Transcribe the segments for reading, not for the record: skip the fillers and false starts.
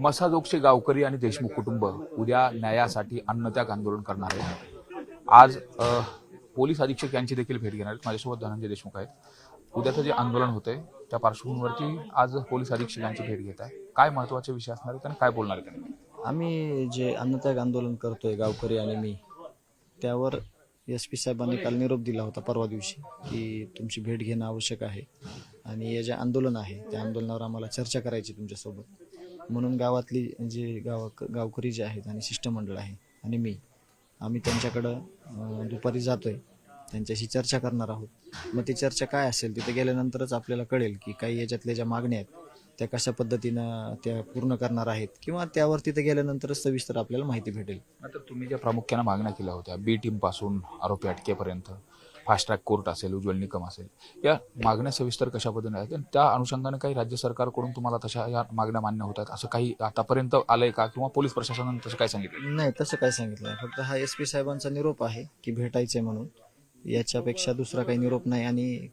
मसाजोगचे गावकरी आणि देशमुख कुटुंब उद्या न्यायासाठी अन्नत्याग आंदोलन करणार आहे. आज पोलीस अधीक्षक यांची देखील भेट घेणार आहेत. माझ्यासोबत धनंजय देशमुख आहेत. उद्याचं जे आंदोलन होतंय त्या पार्श्वभूमीवरती आज पोलीस अधीक्षक यांची भेट घेत आहे. काय महत्त्वाचे विषय असणार आहेत आणि काय बोलणार आहेत त्यांनी? आम्ही जे अन्नत्याग आंदोलन करतोय गावकरी आणि मी, त्यावर SP साहेबांनी काल निरोप दिला होता परवा दिवशी की तुमची भेट घेणं आवश्यक आहे आणि हे जे आंदोलन आहे त्या आंदोलनावर आम्हाला चर्चा करायची तुमच्यासोबत. म्हणून गावातली जे गावकरी जे आहेत आणि शिष्टमंडळ आहे आणि आम्ही त्यांच्याकडं दुपारी जातोय, त्यांच्याशी चर्चा करणार आहोत. मग ती चर्चा काय असेल तिथे गेल्यानंतरच आपल्याला कळेल की काही याच्यातल्या ज्या मागण्या आहेत त्या कशा पद्धतीनं त्या पूर्ण करणार आहेत किंवा त्यावर तिथे गेल्यानंतरच सविस्तर आपल्याला माहिती भेटेल. आता तुम्ही ज्या प्रामुख्याने मागण्या केल्या होत्या बी टीम पासून आरोपी अटकेपर्यंत, फास्ट ट्रॅक कोर्ट असेल, उज्ज्वल निकम असेल, या मागण्या सविस्तर कशा पद्धतीने आहेत आणि त्या अनुषंगाने काही राज्य सरकारकडून तुम्हाला तशा या मागण्या मान्य होत आहेत असं काही आतापर्यंत आलंय का किंवा पोलीस प्रशासनाने तसं काय सांगितलं? नाही, तसं काय सांगितलं नाही. फक्त हा SP साहेबांचा निरोप आहे की भेटायचंय म्हणून. याच्यापेक्षा दुसरा काही निरोप नाही आणि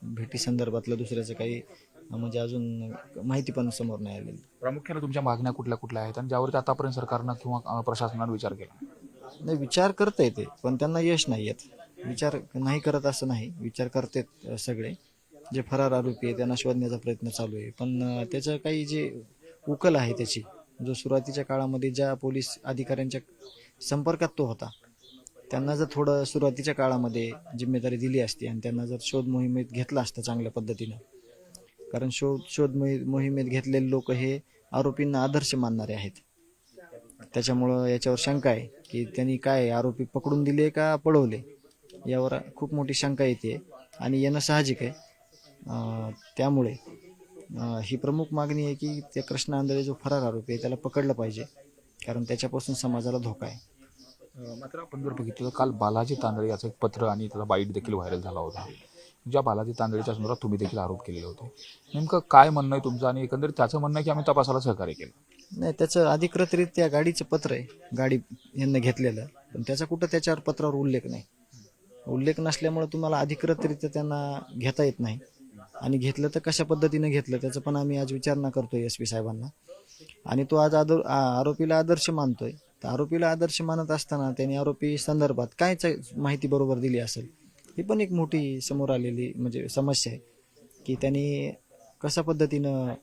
भेटी संदर्भातलं दुसऱ्याचं काही म्हणजे अजून माहिती पण समोर नाही आलेली. प्रामुख्याने तुमच्या मागण्या कुठल्या कुठल्या आहेत आणि ज्यावरती आतापर्यंत सरकारनं किंवा प्रशासनाने विचार केला? नाही, विचार करता येते पण त्यांना यश नाही येत. विचार नाही करत असं नाही, विचार करतात सगळे. जे फरार आरोपी आहे त्यांना शोधण्याचा प्रयत्न चालू आहे, पण त्याचं काही जे उकल आहे त्याची, जो सुरुवातीच्या काळामध्ये ज्या पोलीस अधिकाऱ्यांच्या संपर्कात तो होता, त्यांना जर थोडं सुरुवातीच्या काळामध्ये जिम्मेदारी दिली असती आणि त्यांना जर शोध मोहिमेत घेतलं असतं चांगल्या पद्धतीनं, कारण शोध मोहिमेत घेतलेले लोक हे आरोपींना आदर्श मानणारे आहेत. त्याच्यामुळं याच्यावर शंका आहे की त्यांनी काय आरोपी पकडून दिले का पळवले, यावर खूप मोठी शंका येते आणि येणं साहजिक आहे. त्यामुळे ही प्रमुख मागणी आहे की त्या कृष्णा आंधळे जो फरार आरोपी आहे त्याला पकडलं पाहिजे, कारण त्याच्यापासून समाजाला धोका आहे. मात्र आपण जर बघितलं काल बालाजी तांदळे याचं एक पत्र आणि त्याला बाईट देखील व्हायरल झाला होता, ज्या बालाजी तांदळेच्या संदर्भात तुम्ही देखील आरोप केलेले होते. नेमकं काय म्हणणं आहे तुमचं आणि एकंदरीत त्याचं म्हणणं आहे की आम्ही तपासाला सहकार्य केलं? नाही, त्याचं अधिकृतरित्या गाडीचं पत्र आहे, गाडी यांना घेतलेलं, पण त्याचा कुठं त्याच्यावर पत्रावर उल्लेख नाही. उल्लेख नसल्यामुळे तुम्हाला अधिकृतरित्या त्यांना घेता येत नाही आणि घेतलं तर कशा पद्धतीने घेतलं त्याचं पण आम्ही आज विचारणा करतोय SP साहेबांना. आणि तो आज आरोपीला आदर्श मानतोय, तर आरोपीला आदर्श मानत असताना त्यांनी आरोपी संदर्भात काय माहिती बरोबर दिली असेल, ही पण एक मोठी समोर आलेली म्हणजे समस्या आहे की त्यांनी कशा पद्धतीनं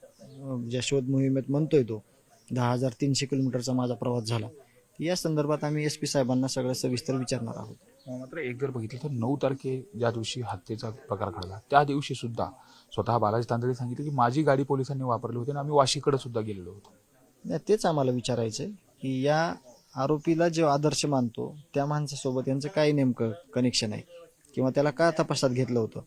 ज्या शोध मोहिमेत म्हणतोय तो 10,300 किलोमीटरचा माझा प्रवास झाला, या संदर्भात आम्ही SP साहेबांना सगळं सविस्तर विचारणार आहोत. मात्र एक जर बघितलं तर 9 तारखे ज्या दिवशी हत्येचा प्रकार घडला त्या दिवशी सुद्धा स्वतः बालाजी तांदळे सांगितले की माझी गाडी पोलिसांनी वापरली होती आणि आम्ही वाशीकडे सुद्धा गेलेलो होतो. नाही, तेच आम्हाला विचारायचं आहे की या आरोपीला जो आदर्श मानतो त्या माणसासोबत यांचं काय नेमकं कनेक्शन आहे किंवा त्याला का तपासात घेतलं होतं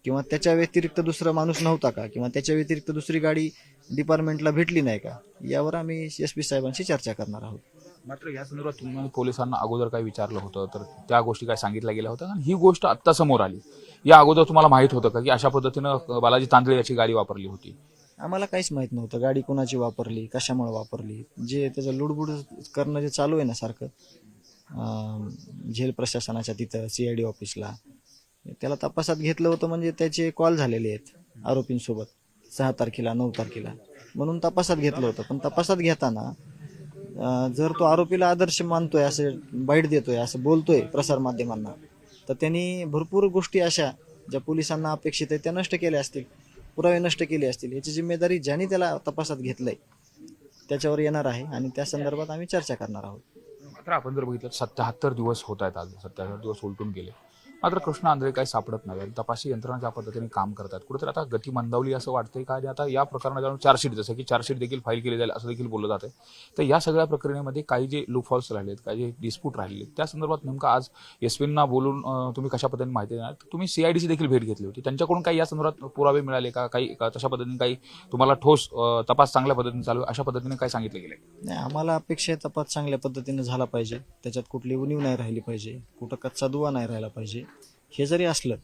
किंवा त्याच्या व्यतिरिक्त दुसरा माणूस नव्हता का किंवा त्याच्या व्यतिरिक्त दुसरी गाडी डिपार्टमेंटला भेटली नाही का, यावर आम्ही SP साहेबांशी चर्चा करणार आहोत. मात्र या संदर्भात तुम्ही पोलिसांना अगोदर काय विचारलं होतं तर त्या गोष्टी काय सांगितल्या गेल्या होत्या आणि ही गोष्ट आत्ता समोर आली, या अगोदर तुम्हाला माहित होतं का की अशा पद्धतीनं बालाजी तांदळे याची गाडी वापरली होती? आम्हाला काहीच माहीत नव्हतं गाडी कोणाची वापरली, कशामुळे वापरली. जे त्याचं लुडबुड करणं जे चालू आहे ना सारखं झेल प्रशासनाच्या तिथं CID ऑफिसला, त्याला तपासात घेतलं होतं म्हणजे त्याचे कॉल झालेले आहेत आरोपींसोबत 6 तारखेला 9 तारखेला, म्हणून तपासात घेतलं होतं. पण तपासात घेताना जर तो आरोपीला आदर्श मानतोय, असं बाईट देतोय, असं बोलतोय प्रसारमाध्यमांना, तर त्यांनी भरपूर गोष्टी अशा ज्या पोलिसांना अपेक्षित आहे त्या नष्ट केल्या असतील, पुरावे नष्ट केले असतील. याची जिम्मेदारी ज्यांनी त्याला तपासात घेतलंय त्याच्यावर येणार आहे आणि त्या संदर्भात आम्ही चर्चा करणार आहोत. मात्र आपण जर बघितलं 77 दिवस होत आहेत, आज 77 दिवस उलटून गेले, मात्र कृष्णा आंधळे काही सापडत नाही आणि तपासी यंत्रणा ज्या पद्धतीने काम करतात कुठेतरी आता गती मंदावली असं वाटतंय का? आणि आता या प्रकरणात चार्जशीट, जसं की चार्जशीट देखील फाईल केली जाईल असं देखील बोललं जातं. तर या सगळ्या प्रक्रियेमध्ये काही जे लूपहॉल्स राहिलेत, काही जे डिस्प्यूट राहिलेत, त्या संदर्भात नेमकं आज SPंना बोलून तुम्ही कशा पद्धतीने माहिती देणार? तुम्ही CIDची देखील भेट घेतली होती, त्यांच्याकडून काही या संदर्भात पुरावे मिळाले का? काही तशा पद्धतीने काही तुम्हाला ठोस तपास चांगल्या पद्धतीने चालू अशा पद्धतीने काय सांगितलं गेलं? नाही, आम्हाला अपेक्षा आहे तपास चांगल्या पद्धतीने झाला पाहिजे, त्याच्यात कुठली उणीव नाही राहिली पाहिजे, कुठं कच्चा दुवा नाही राहिला पाहिजे. हे जरी असलं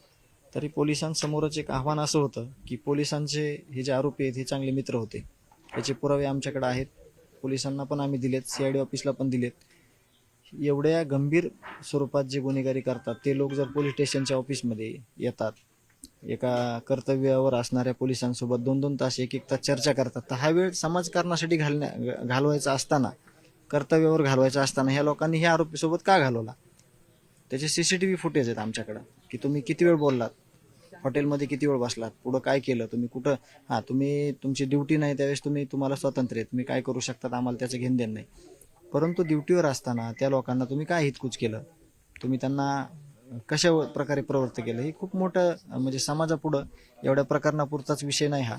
तरी पोलिसांसमोरच एक आव्हान असं होतं की पोलिसांचे हे जे आरोपी आहेत हे चांगले मित्र होते, याचे पुरावे आमच्याकडे आहेत, पोलिसांना पण आम्ही दिलेत, CID ऑफिसला पण दिलेत. एवढ्या गंभीर स्वरूपात जे गुन्हेगारी करतात ते लोक जर पोलीस स्टेशनच्या ऑफिसमध्ये येतात एका कर्तव्यावर असणाऱ्या पोलिसांसोबत 2-2 तास 1-1 तास चर्चा करतात. तर हा वेळ समाजकारणासाठी घालवायचा असताना, कर्तव्यावर घालवायचा असताना ह्या लोकांनी ह्या आरोपीसोबत का घालवला? त्याचे सीसीटीव्ही फुटेज आहेत आमच्याकडं, की तुम्ही किती वेळ बोललात, हॉटेलमध्ये किती वेळ बसलात, पुढं काय केलं, तुम्ही कुठं, तुम्ही तुमची ड्युटी नाही त्यावेळेस तुम्हाला स्वातंत्र्य आहे, तुम्ही काय करू शकतात आम्हाला त्याचं घेणं देणं नाही. परंतु ड्युटीवर असताना त्या लोकांना तुम्ही काय हितकूच केलं, तुम्ही त्यांना कशा प्रकारे प्रवृत्त केलं, हे खूप मोठं म्हणजे समाजापुढं एवढ्या प्रकरणापुरताच विषय नाही हा,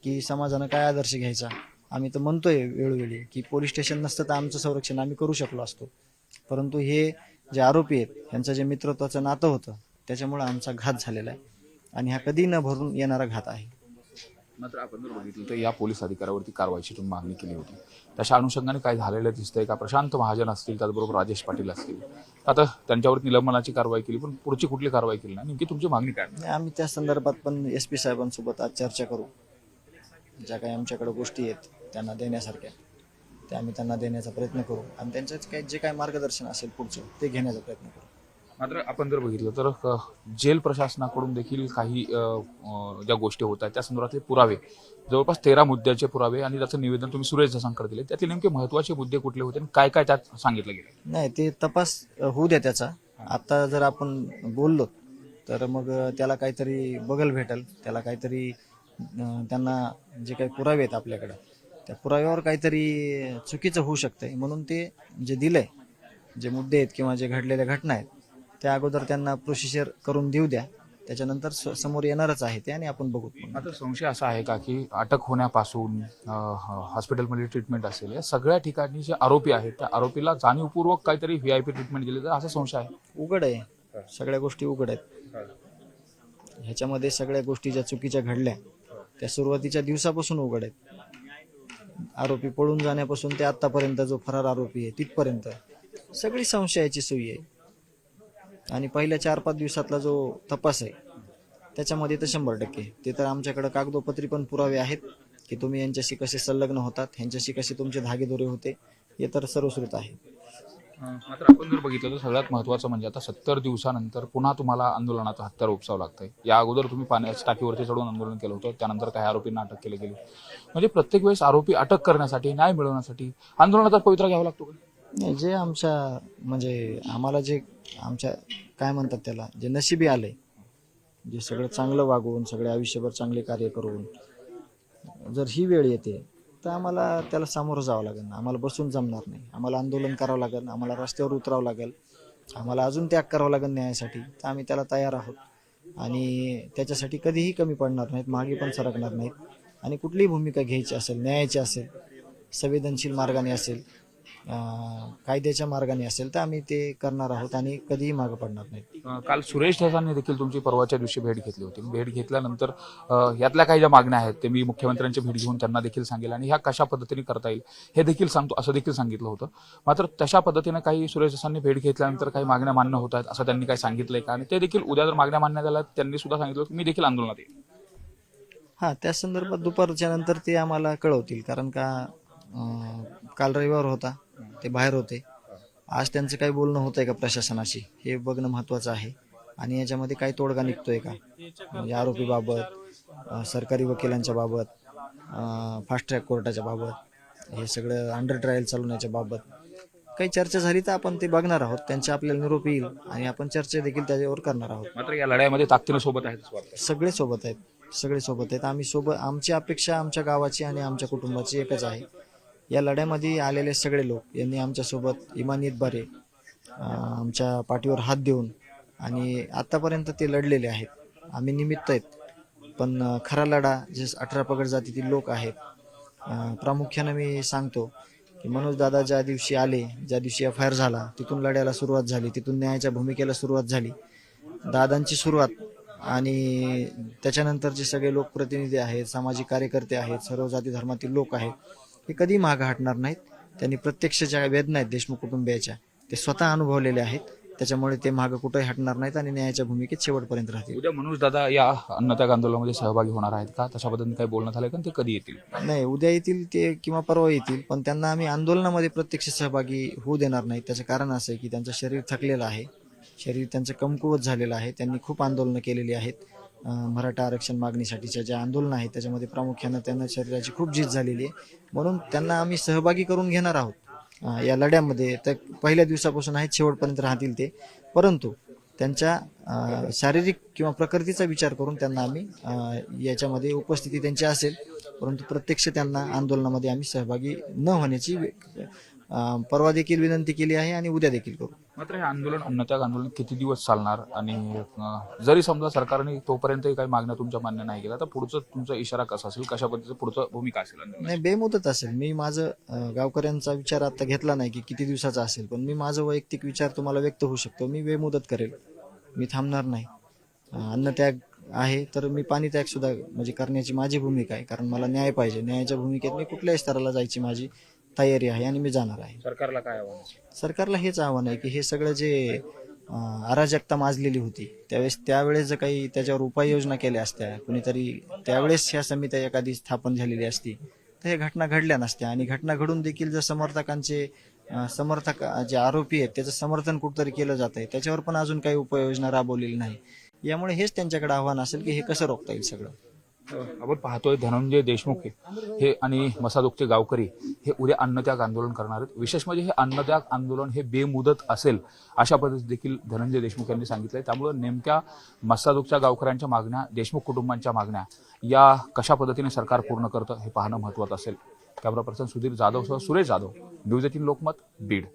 की समाजानं काय आदर्श घ्यायचा. आम्ही तर म्हणतोय वेळोवेळी की पोलीस स्टेशन नसतं तर आमचं संरक्षण आम्ही करू शकलो असतो, परंतु हे जे आरोपी आहेत यांचं जे मित्रत्वाचं नातं होतं त्याच्यामुळे आमचा घात झालेला आहे आणि हा कधी न भरून येणारा घात आहे. मात्र आपण जर बघितलं तर या पोलीस अधिकाऱ्यावरती कारवाईची तुम्ही मागणी केली होती, तशा अनुषंगाने काय झालेलं दिसतंय का? प्रशांत महाजन असतील, त्याचबरोबर राजेश पाटील असतील, आता त्यांच्यावरती निलंबनाची कारवाई केली, पण पुढची कुठली कारवाई केली नाही. नेमकी तुमची मागणी काय? आम्ही त्या संदर्भात पण SP साहेबांसोबत आज चर्चा करू. ज्या काही आमच्याकडे गोष्टी आहेत त्यांना देण्यासारख्या, त्या आम्ही त्यांना देण्याचा प्रयत्न करू आणि त्यांच्याच काही जे काही मार्गदर्शन असेल पुढचं ते घेण्याचा प्रयत्न करू. मात्र आपण जर बघितलं तर जेल प्रशासनाकडून देखील काही ज्या गोष्टी होत आहेत त्या संदर्भातले पुरावे, जवळपास 13 मुद्द्याचे पुरावे आणि त्याचं निवेदन तुम्ही सुरेश जसांकडे दिले, त्यातले नेमके महत्त्वाचे मुद्दे कुठले होते आणि काय काय त्यात सांगितलं गेलं? नाही, ते तपास होऊ द्या त्याचा. आता जर आपण बोललो तर मग त्याला काहीतरी बगल भेटेल, त्याला काहीतरी त्यांना जे काही पुरावे आहेत आपल्याकडं त्या पुराव्यावर काहीतरी चुकीचं होऊ शकतंय, म्हणून ते जे दिलंय, जे मुद्दे आहेत किंवा जे घडलेल्या घटना आहेत त्या अगोदर त्यांना प्रोसिजर करून देऊ द्या, त्याच्यानंतर समोर येणारच आहे ते आणि आपण बघू. आता संशय असा आहे का की अटक होण्यापासून हॉस्पिटलमध्ये ट्रीटमेंट असेल, या सगळ्या ठिकाणी जे आरोपी आहेत त्या आरोपीला जाणीवपूर्वक काहीतरी VIP ट्रीटमेंट दिली तर असा संशय आहे? उघड आहे, सगळ्या गोष्टी उघड आहेत. ह्याच्यामध्ये सगळ्या गोष्टी ज्या चुकीच्या घडल्या त्या सुरुवातीच्या दिवसापासून उघड आहेत. आरोपी पळून जाण्यापासून ते आतापर्यंत जो फरार आरोपी आहे तिथपर्यंत सगळी संशयाची सुई आहे. आणि पहिल्या 4-5 दिवसातला जो तपास आहे त्याच्यामध्ये तर 100% ते तर आमच्याकडे कागदोपत्री पण पुरावे आहेत की तुम्ही यांच्याशी कसे संलग्न होतात, यांच्याशी कसे तुमचे धागेदोरे होते, हे तर सर्वश्रुत आहे. मात्र आपण जर बघितलं तर सगळ्यात महत्त्वाचं म्हणजे आता 70 दिवसानंतर पुन्हा तुम्हाला आंदोलनाचं हत्यार उपसावं लागतंय. या अगोदर तुम्ही पाण्याच्या टाकीवरती चढून आंदोलन केलं होतं, त्यानंतर काही आरोपींना अटक केली गेली. म्हणजे प्रत्येक वेळेस आरोपी अटक करण्यासाठी, न्याय मिळवण्यासाठी आंदोलनाचा पवित्रा घ्यावा लागतो का? नाही, जे आमच्या म्हणजे आम्हाला जे आमच्या काय म्हणतात त्याला, जे नशिबी आलंय, जे सगळं चांगलं वागवून सगळे आयुष्यभर चांगले कार्य करून जर ही वेळ येते तर आम्हाला त्याला सामोरं जावं लागेल. आम्हाला बसून जमणार नाही, आम्हाला आंदोलन करावं लागेल, आम्हाला रस्त्यावर उतरावं लागेल, आम्हाला अजून त्याग करावं लागेल न्यायासाठी. तर आम्ही त्याला तयार आहोत आणि त्याच्यासाठी कधीही कमी पडणार नाहीत, मागे पण सरकणार नाहीत. आणि कुठलीही भूमिका घ्यायची असेल, न्यायाची असेल, संवेदनशील मार्गाने असेल, कायद्याच्या मार्गाने असेल तर आम्ही ते करणार आहोत आणि कधीही मागे पडणार नाही. काल सुरेश धसांनी देखील तुमची परवाच्या दिवशी भेट घेतली होती. भेट घेतल्यानंतर यातल्या काही ज्या मागण्या आहेत ते मी मुख्यमंत्र्यांची भेट घेऊन त्यांना देखील सांगेल आणि ह्या कशा पद्धतीने करता येईल हे देखील सांगतो असं देखील सांगितलं होतं. मात्र तशा पद्धतीने काही सुरेश धसांनी भेट घेतल्यानंतर काही मागण्या मान्य होत आहेत असं त्यांनी काही सांगितलंय का? आणि ते देखील उद्या जर मागण्या मान्य झाल्या त्यांनी सुद्धा सांगितलं की मी देखील आंदोलनात येईल. त्या संदर्भात दुपारच्या नंतर ते आम्हाला कळवतील, कारण का काल रविवार होता, ते बाहेर होते. आज त्यांचं काही बोलणं होतंय का प्रशासनाशी हे बघणं महत्त्वाचं आहे आणि याच्यामध्ये काही तोडगा निघतोय का, म्हणजे आरोपीबाबत, सरकारी वकिलांच्या बाबत, फास्ट ट्रॅक कोर्टाच्या बाबत, हे सगळं अंडर ट्रायल चालवण्याच्या बाबत काही चर्चा झाली तर आपण ते बघणार आहोत. त्यांचे आपल्याला निरोप येईल आणि आपण चर्चा देखील त्याच्यावर करणार आहोत. मात्र या लढ्यामध्ये ताकदीनं सोबत आहेत, सगळे सोबत आहेत, सगळे सोबत आहेत. आम्ही सोबत, आमची अपेक्षा आमच्या गावाची आणि आमच्या कुटुंबाची एकच आहे. या लढ्यामध्ये आलेले सगळे लोक यांनी आमच्यासोबत इमानीत बारे आमच्या पाठीवर हात देऊन आणि आतापर्यंत ते लढलेले आहेत. आम्ही निमित्त आहेत, पण खरा लढा जे 18 पगड जातीतील लोक आहेत, प्रामुख्याने मी सांगतो की मनोज दादा ज्या दिवशी आले, ज्या दिवशी FIR झाला तिथून लढ्याला सुरुवात झाली, तिथून न्यायाच्या भूमिकेला सुरुवात झाली. दादांची सुरुवात आणि त्याच्यानंतर जे सगळे लोकप्रतिनिधी आहेत, सामाजिक कार्यकर्ते आहेत, सर्व जाती धर्मातील लोक आहेत, हे कधी मागं हटणार नाहीत. त्यांनी प्रत्यक्ष ज्या वेदना आहेत देशमुख कुटुंबियाच्या ते स्वतः अनुभवलेले आहेत, त्याच्यामुळे ते मागं कुठेही हटणार नाहीत आणि न्यायाच्या भूमिकेत शेवटपर्यंत राहतील. उद्या मनोज दादा या अन्नत्याग आंदोलनामध्ये सहभागी होणार आहेत का? तशा पद्धतीने काही बोलणं झालंय का? ते कधी येतील? नाही, उद्या येतील ते किंवा परवा येतील, पण त्यांना आम्ही आंदोलनामध्ये प्रत्यक्ष सहभागी होऊ देणार नाही. त्याचं कारण असं आहे की त्यांचं शरीर थकलेलं आहे, शरीर त्यांचं कमकुवत झालेलं आहे, त्यांनी खूप आंदोलनं केलेली आहेत. मराठा आरक्षण मागणीसाठीच्या ज्या आंदोलन आहेत त्याच्यामध्ये प्रामुख्यानं त्यांना शरीराची खूप झीज झालेली आहे, म्हणून त्यांना आम्ही सहभागी करून घेणार आहोत या लढ्यामध्ये. तर पहिल्या दिवसापासून आहेत, शेवटपर्यंत राहतील ते, परंतु त्यांच्या शारीरिक किंवा प्रकृतीचा विचार करून त्यांना आम्ही याच्यामध्ये उपस्थिती त्यांची असेल, परंतु प्रत्यक्ष त्यांना आंदोलनामध्ये आम्ही सहभागी न होण्याची परवा देखील विनंती केली आहे आणि उद्या देखील करू. मात्र हे आंदोलन अन्नत्याग आंदोलन किती दिवस चालणार आणि जरी समजा सरकारने तोपर्यंत काही मागण्या तुमच्या मान्य नाही केल्या तर पुढचं तुमचा इशारा कसा असेल, कशा पद्धतीचं पुढचं भूमिका असेल आंदोलनाची? नाही, बेमुदत असेल. मी माझं गावकऱ्यांचा विचार आता घेतला नाही की किती दिवसाचा असेल, पण मी माझं वैयक्तिक विचार तुम्हाला व्यक्त होऊ शकतो. मी बेमुदत करेल, मी थांबणार नाही. अन्नत्याग आहे तर मी पाणीत्याग सुद्धा म्हणजे करण्याची माझी भूमिका आहे, कारण मला न्याय पाहिजे. न्यायाच्या भूमिकेत मी कुठल्याही स्तराला जायची माझी तयारी आहे आणि मी जाणार आहे. सरकारला काय आव्हान? सरकारला हेच आव्हान आहे की हे सगळं जे अराजकता माजलेली होती त्यावेळेस जर काही त्याच्यावर उपाययोजना केल्या असत्या, कुणीतरी त्यावेळेस ह्या समित्या एखादी स्थापन झालेली असती तर हे घटना घडल्या नसत्या. आणि घटना घडून देखील जर समर्थक जे आरोपी आहेत त्याचं समर्थन कुठंतरी केलं जात आहे, त्याच्यावर पण अजून काही उपाययोजना राबवलेली नाही. यामुळे हेच त्यांच्याकडे आव्हान असेल की हे कसं रोखता येईल सगळं. आपण पाहतोय धनंजय देशमुख हे आणि मसाजोगचे गावकरी हे उद्या अन्नत्याग आंदोलन करणार आहेत. विशेष म्हणजे हे अन्नत्याग आंदोलन हे बेमुदत असेल अशा पद्धतीत देखील धनंजय देशमुख यांनी सांगितलंय. त्यामुळे नेमक्या मसाजोगच्या गावकऱ्यांच्या मागण्या, देशमुख कुटुंबांच्या मागण्या या कशा पद्धतीने सरकार पूर्ण करतं हे पाहणं महत्त्वाचं असेल. कॅमेरा पर्सन सुधीर जाधवसह सुरेश जाधव, न्यूज 18 लोकमत, बीड.